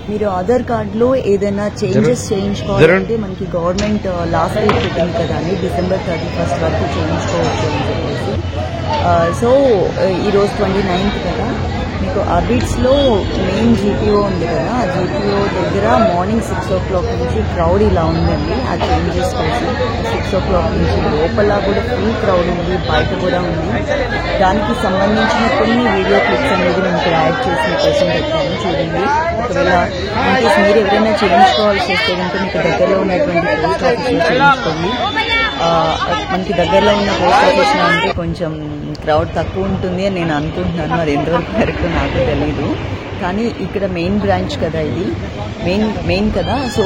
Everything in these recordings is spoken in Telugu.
మీరు ఆధార్ కార్డులో ఏదైనా చేంజెస్ చేయించుకోవాలంటే మనకి గవర్నమెంట్ లాస్ట్ డేట్ పెట్టింది కదా అని December 31 వరకు చేయించుకోవచ్చు అని చెప్పేసి. సో ఈరోజు 29th కదా, మీకు అబిడ్స్లో మెయిన్ GPO ఉంది కదా, ఆ GPO దగ్గర మార్నింగ్ 6 o'clock నుంచి క్రౌడ్ ఇలా ఉందండి. ఆ చేంజెస్ కోసం 6 o'clock నుంచి లోపల కూడా ఫుల్ క్రౌడ్ ఉంది, బయట కూడా ఉంది. దానికి సంబంధించిన కొన్ని వీడియో క్లిప్స్ అనేది నేను ఇక్కడ యాడ్ చేసిన కోసం పెట్టాను, చూడండి. ఒకవేళ ఇన్కేస్ మీరు ఎవరైనా చేయించుకోవాల్సి వస్తే కనుక మీకు దగ్గరలో ఉన్నటువంటి పోస్ట్ ఆఫీస్లో చేయించుకోండి. మనకి దగ్గరలో ఉన్న పోస్ట్ ఆఫీస్లో అంటే కొంచెం క్రౌడ్ తక్కువ ఉంటుంది అని నేను అనుకుంటున్నాను, అది ఎంతవరకు కరెక్ట్ నాకు తెలీదు. కానీ ఇక్కడ మెయిన్ బ్రాంచ్ కదా, ఇది మెయిన్ కదా. సో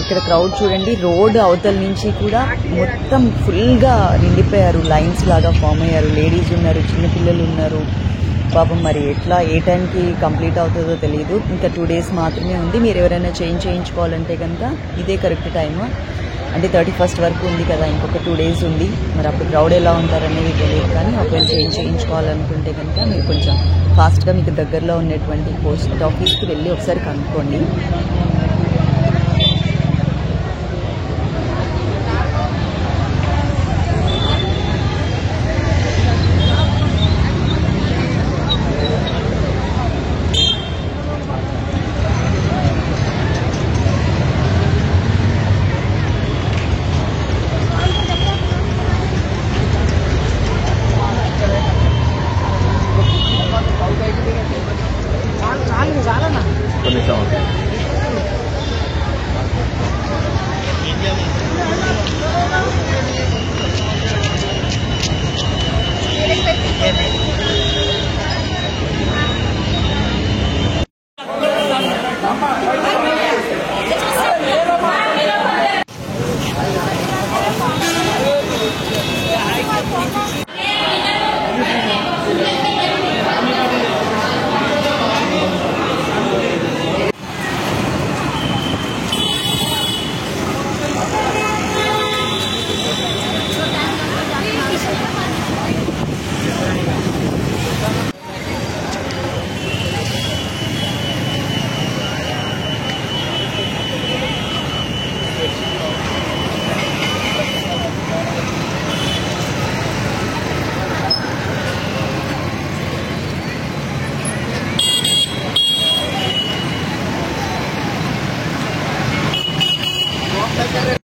ఇక్కడ క్రౌడ్ చూడండి, రోడ్ అవతల నుంచి కూడా మొత్తం ఫుల్గా నిండిపోయారు, లైన్స్ లాగా ఫామ్ అయ్యారు. లేడీస్ ఉన్నారు, చిన్నపిల్లలు ఉన్నారు. పాపం మరి ఎట్లా ఏ టైంకి కంప్లీట్ అవుతుందో తెలియదు. ఇంకా 2 days మాత్రమే ఉంది. మీరు ఎవరైనా చేయించుకోవాలంటే కనుక ఇదే కరెక్ట్ టైము. అంటే 31st వరకు ఉంది కదా, ఇంకొక 2 days ఉంది. మరి అప్పుడు క్రౌడ్ ఎలా ఉంటారనేది తెలియదు. కానీ ఒకవేళ చేయించుకోవాలనుకుంటే కనుక మీరు కొంచెం ఫాస్ట్గా మీకు దగ్గరలో ఉన్నటువంటి పోస్ట్ ఆఫీస్కి వెళ్ళి ఒకసారి కనుక్కోండి.